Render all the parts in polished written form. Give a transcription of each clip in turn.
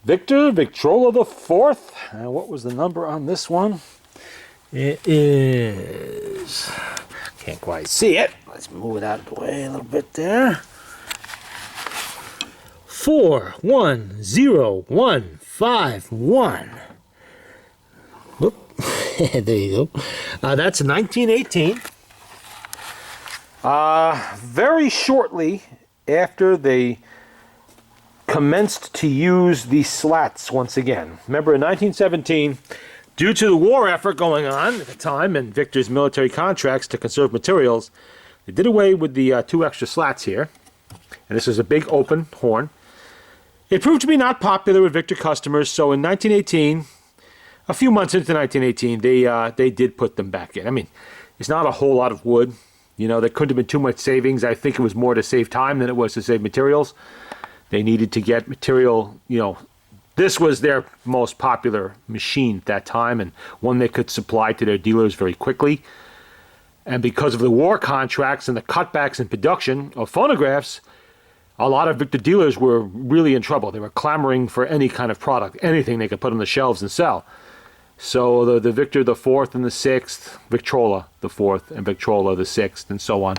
Victrola the fourth. What was the number on this one? It is... Can't quite see it. Let's move it out of the way a little bit there. 41051. Whoop. There you go. That's 1918. Very shortly after they commenced to use the slats once again. Remember, in 1917, due to the war effort going on at the time and Victor's military contracts to conserve materials, they did away with the 2 extra slats here. And this was a big open horn. It proved to be not popular with Victor customers, so in 1918, a few months into 1918, they did put them back in. I mean, it's not a whole lot of wood. You know, there couldn't have been too much savings. I think it was more to save time than it was to save materials. They needed to get material, you know, this was their most popular machine at that time and one they could supply to their dealers very quickly. And because of the war contracts and the cutbacks in production of phonographs, a lot of Victor dealers were really in trouble. They were clamoring for any kind of product, anything they could put on the shelves and sell. So the Victor the 4th and the 6th, Victrola the 4th and Victrola the 6th, and so on.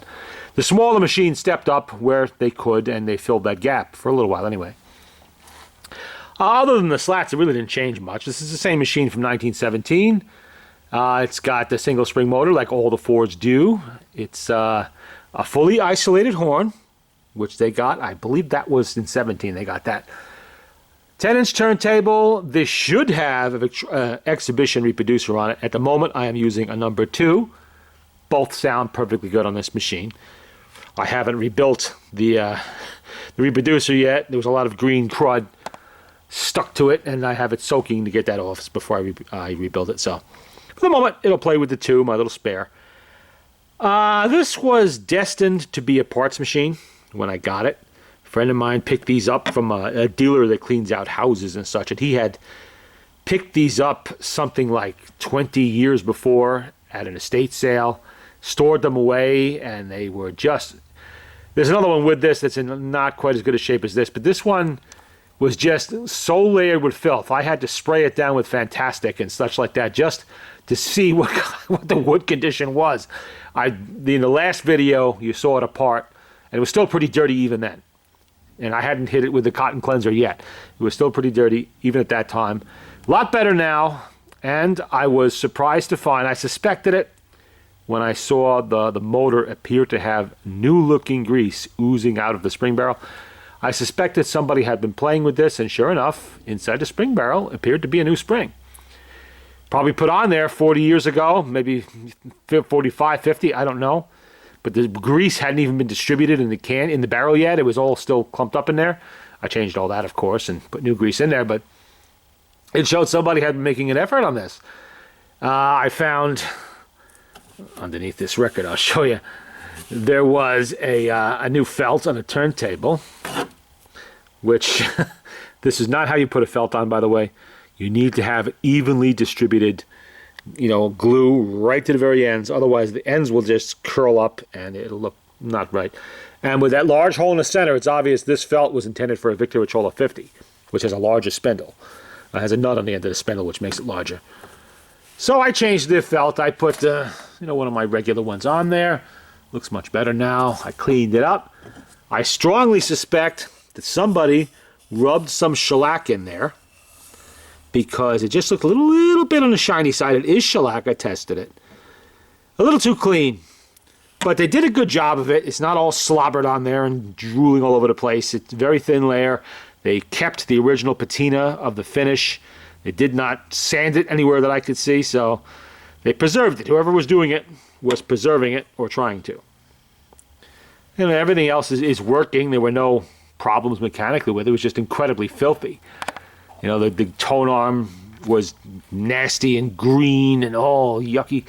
The smaller machines stepped up where they could, and they filled that gap for a little while anyway. Other than the slats, it really didn't change much. This is the same machine from 1917. It's got the single spring motor like all the Fords do. It's a fully isolated horn, which they got. I believe that was in 17 they got that. 10-inch turntable. This should have an exhibition reproducer on it. At the moment, I am using a number 2. Both sound perfectly good on this machine. I haven't rebuilt the reproducer yet. There was a lot of green crud stuck to it, and I have it soaking to get that off before I rebuild it. So, for the moment, it'll play with the 2, my little spare. This was destined to be a parts machine when I got it. A friend of mine picked these up from a dealer that cleans out houses and such, and he had picked these up something like 20 years before at an estate sale, stored them away, and they were just... There's another one with this that's in not quite as good a shape as this, but this one was just so layered with filth. I had to spray it down with Fantastic and such like that just to see what the wood condition was. In the last video, you saw it apart, and it was still pretty dirty even then. And I hadn't hit it with the cotton cleanser yet. It was still pretty dirty even at that time. A lot better now, and I was surprised to find, I suspected it when I saw the motor appear to have new-looking grease oozing out of the spring barrel. I suspected somebody had been playing with this, and sure enough, inside the spring barrel appeared to be a new spring. Probably put on there 40 years ago, maybe 45, 50, I don't know. But the grease hadn't even been distributed in the barrel yet. It was all still clumped up in there. I changed all that, of course, and put new grease in there, but it showed somebody had been making an effort on this. I found, underneath this record, I'll show you, there was a new felt on a turntable, which, this is not how you put a felt on, by the way. You need to have evenly distributed, you know, glue right to the very ends. Otherwise, the ends will just curl up and it'll look not right. And with that large hole in the center, it's obvious this felt was intended for a Victor Victrola 50, which has a larger spindle. It has a nut on the end of the spindle, which makes it larger. So I changed the felt. I put, you know, one of my regular ones on there. Looks much better now. I cleaned it up. I strongly suspect that somebody rubbed some shellac in there because it just looked a little bit on the shiny side. It is shellac. I tested it. A little too clean. But they did a good job of it. It's not all slobbered on there and drooling all over the place. It's a very thin layer. They kept the original patina of the finish. They did not sand it anywhere that I could see, so they preserved it. Whoever was doing it was preserving it or trying to. And everything else is working. There were no problems mechanically with it. It was just incredibly filthy. You know, the tone arm was nasty and green and all yucky.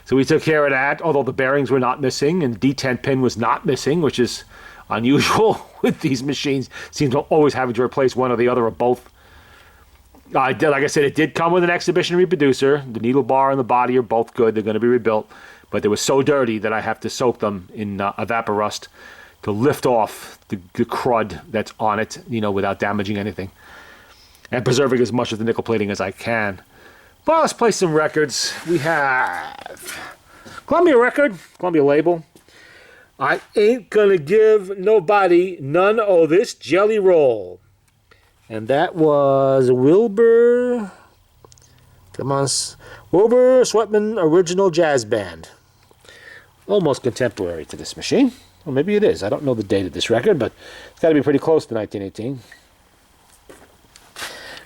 So we took care of that, although the bearings were not missing and the detent pin was not missing, which is unusual with these machines. Seems to always having to replace one or the other or both. Like I said, it did come with an exhibition reproducer. The needle bar and the body are both good. They're going to be rebuilt. But they were so dirty that I have to soak them in Evaporust to lift off the crud that's on it, you know, without damaging anything. and preserving as much of the nickel plating as I can. Well, let's play some records. We have Columbia record, Columbia label. I ain't gonna give nobody none of this jelly roll. And that was Wilbur Sweatman Original Jazz Band. Almost contemporary to this machine. Well, maybe it is. I don't know the date of this record, but it's got to be pretty close to 1918.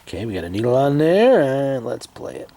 Okay, we got a needle on there, and let's play it.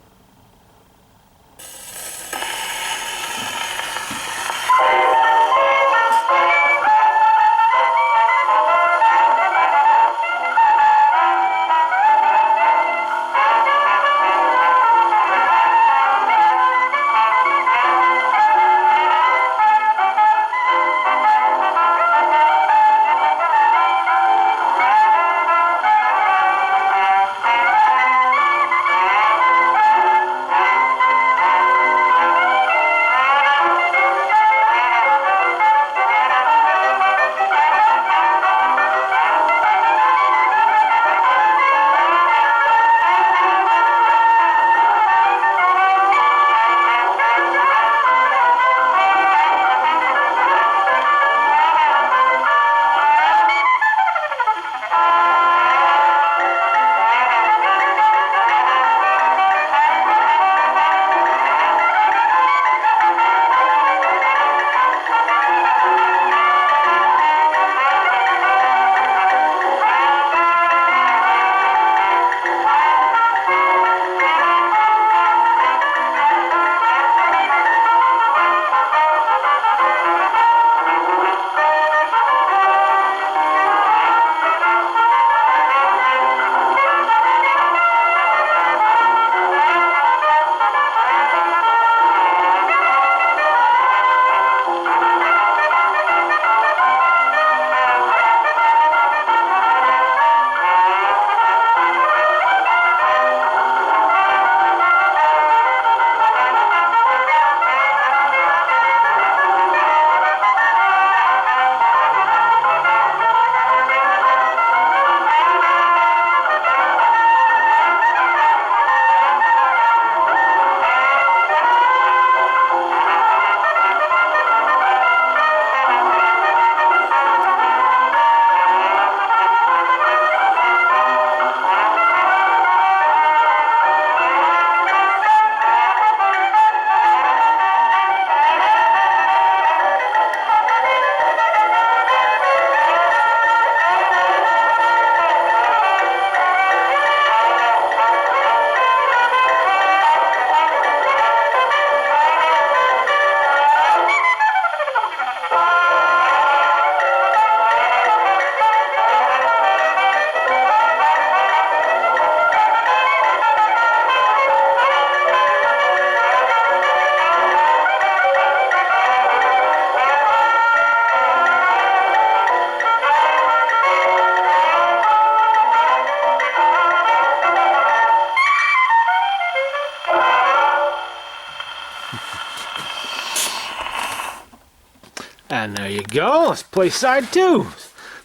And there you go. Let's play side two.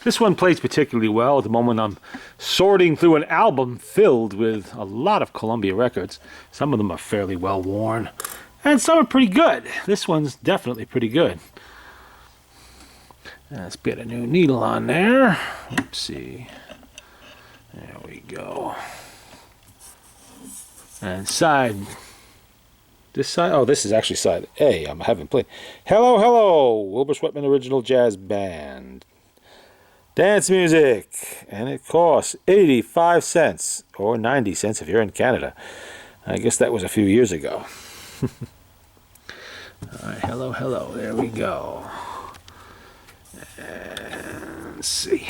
This one plays particularly well at the moment. I'm sorting through an album filled with a lot of Columbia records. Some of them are fairly well worn, and some are pretty good. This one's definitely pretty good. Let's get a new needle on there. Let's see. There we go. And side. This side? Oh, this is actually side A. I haven't played. Hello, hello! Wilbur Sweatman Original Jazz Band. Dance music. And it costs 85 cents. Or 90 cents if you're in Canada. I guess that was a few years ago. Alright, hello, hello. There we go. And let's see.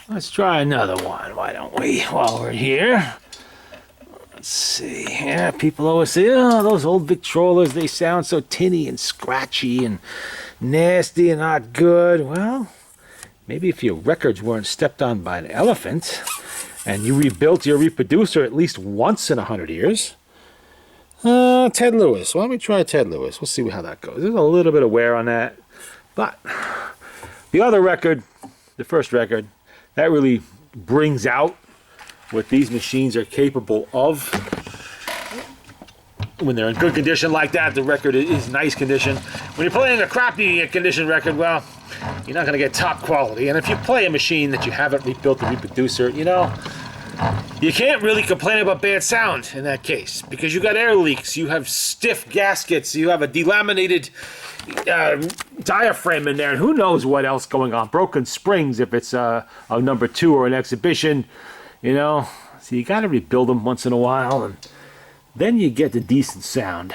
Let's try another one, why don't we, while we're here. Let's see, yeah, people always say, oh, those old Victrolas, they sound so tinny and scratchy and nasty and not good. Well, maybe if your records weren't stepped on by an elephant and you rebuilt your reproducer at least once in 100 years. Ted Lewis. Why don't we try Ted Lewis? We'll see how that goes. There's a little bit of wear on that. But the other record, the first record, that really brings out what these machines are capable of. When they're in good condition like that, the record is nice condition. When you're playing a crappy condition record, well, you're not going to get top quality. And if you play a machine that you haven't rebuilt the reproducer, you know, you can't really complain about bad sound in that case, because you got air leaks, you have stiff gaskets, you have a delaminated diaphragm in there, and who knows what else going on. Broken springs if it's a number 2 or an exhibition, you know. So you got to rebuild them once in a while, and then you get the decent sound.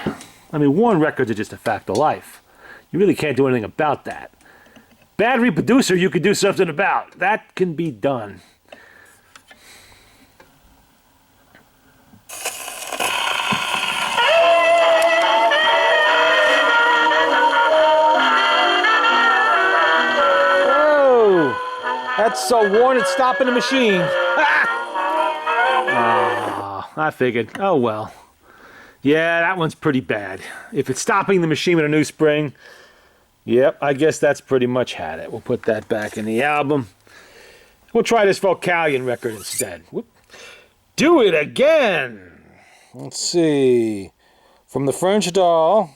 I mean, worn records are just a fact of life. You really can't do anything about that. Bad reproducer you could do something about. That can be done. Whoa! That's so worn it's stopping the machine. Ah! Oh, I figured. Oh well. Yeah, that one's pretty bad. If it's stopping the machine with a new spring, yep, I guess that's pretty much had it. We'll put that back in the album. We'll try this Vocalion record instead. Whoop. Do it again! Let's see. From the French Doll,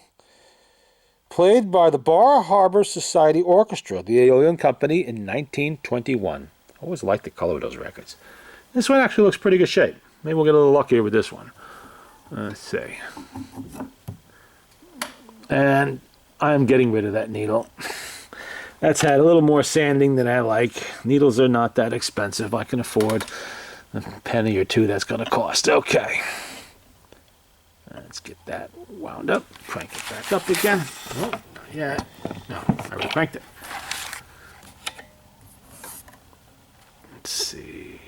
played by the Bar Harbor Society Orchestra, the Aeolian Company, in 1921. I always like the color of those records. This one actually looks pretty good shape. Maybe we'll get a little luckier with this one. Let's see. And I'm getting rid of that needle. That's had a little more sanding than I like. Needles are not that expensive. I can afford a penny or two that's going to cost. Okay. Let's get that wound up. Crank it back up again. Oh, yeah. No, I already cranked it. Let's see.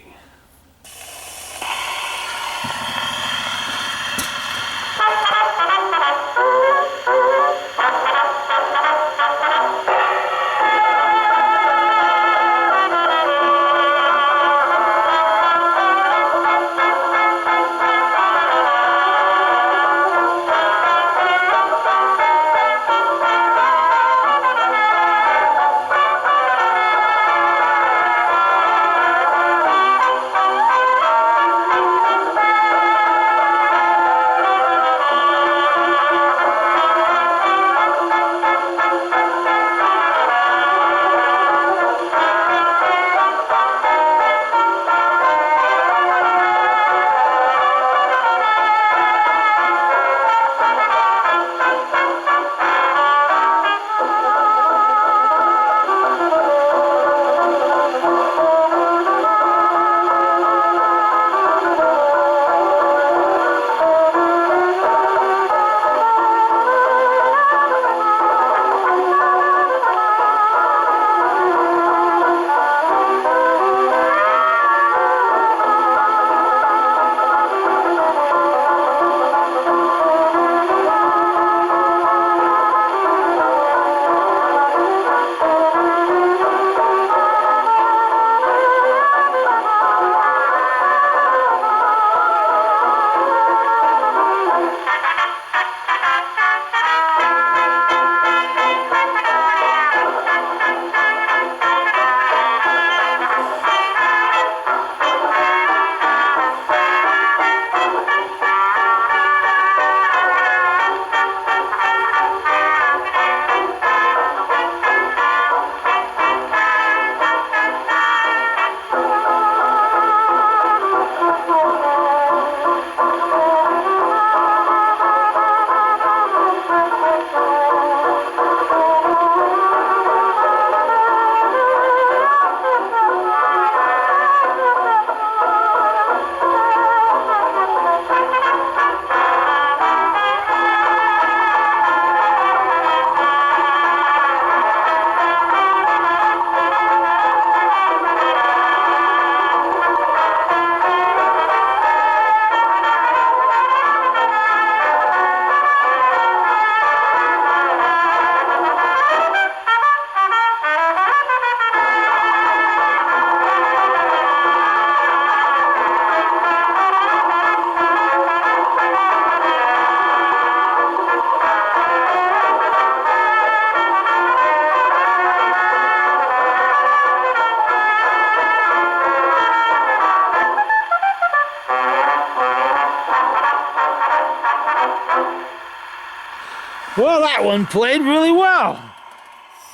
Well, that one played really well.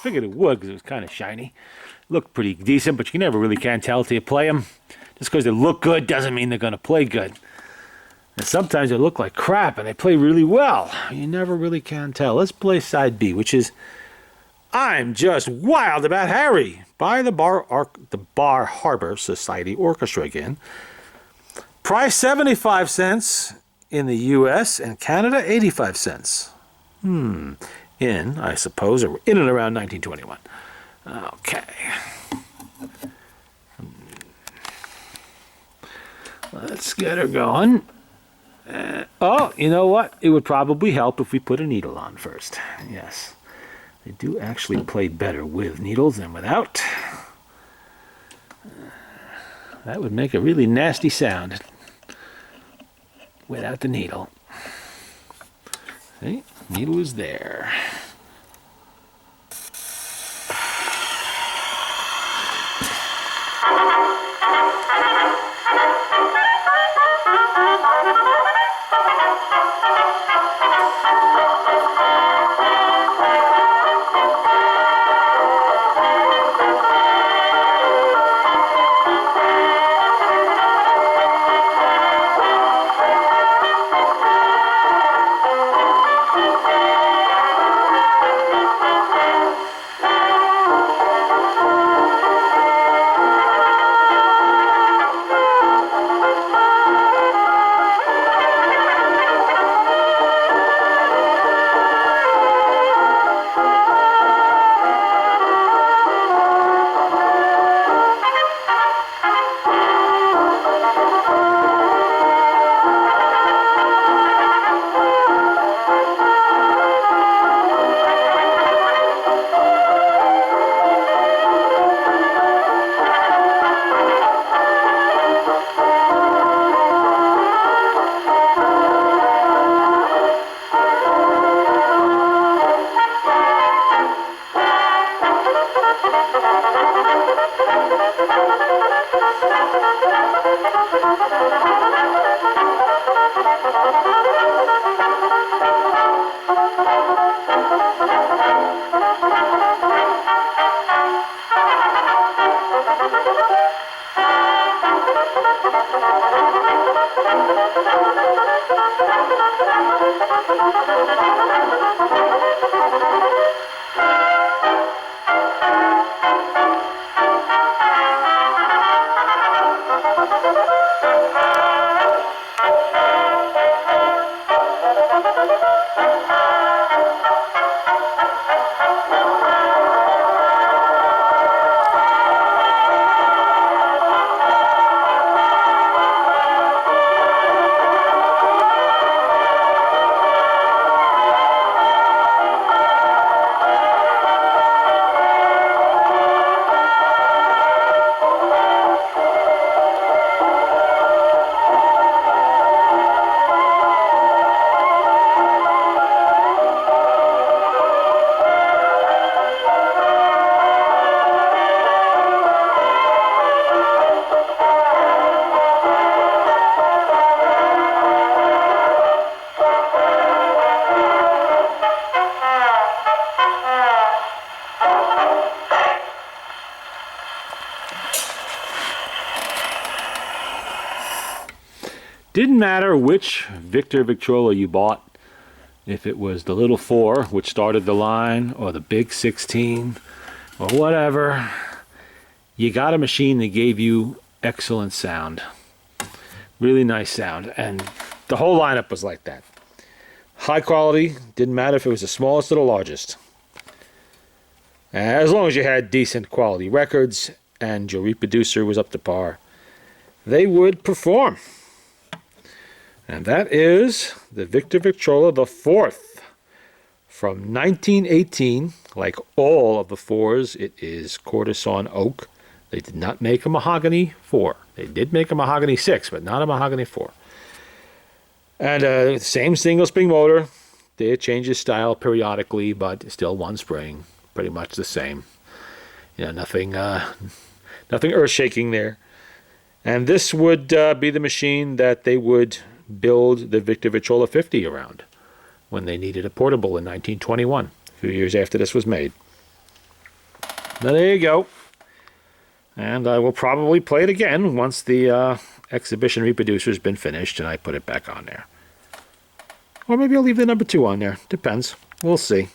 Figured it would because it was kind of shiny. Looked pretty decent, but you never really can tell till you play them. Just because they look good doesn't mean they're going to play good. And sometimes they look like crap and they play really well. You never really can tell. Let's play side B, which is I'm Just Wild About Harry by the Bar Harbor Society Orchestra again. Price 75 cents in the U.S. and Canada 85 cents. In, I suppose, or in and around 1921. Okay. Let's get her going. Oh, you know what? It would probably help if we put a needle on first. Yes. They do actually play better with needles than without. That would make a really nasty sound without the needle. See? Needle is there. Didn't matter which Victrola you bought, if it was the little 4, which started the line, or the big 16, or whatever, you got a machine that gave you excellent sound. Really nice sound, and the whole lineup was like that. High quality, didn't matter if it was the smallest or the largest. As long as you had decent quality records, and your reproducer was up to par, they would perform. And that is the Victrola the 4th from 1918. Like all of the 4s, it is quarter-sawn oak. They did not make a mahogany 4. They did make a mahogany 6, but not a mahogany 4. And same single-spring motor. They changes style periodically, but still one spring, pretty much the same. You know, nothing earth-shaking there. And this would be the machine that they would build the Victrola 50 around when they needed a portable in 1921, a few years after this was made. Now there you go. And I will probably play it again once the exhibition reproducer's been finished and I put it back on there. Or maybe I'll leave the number 2 on there. Depends. We'll see.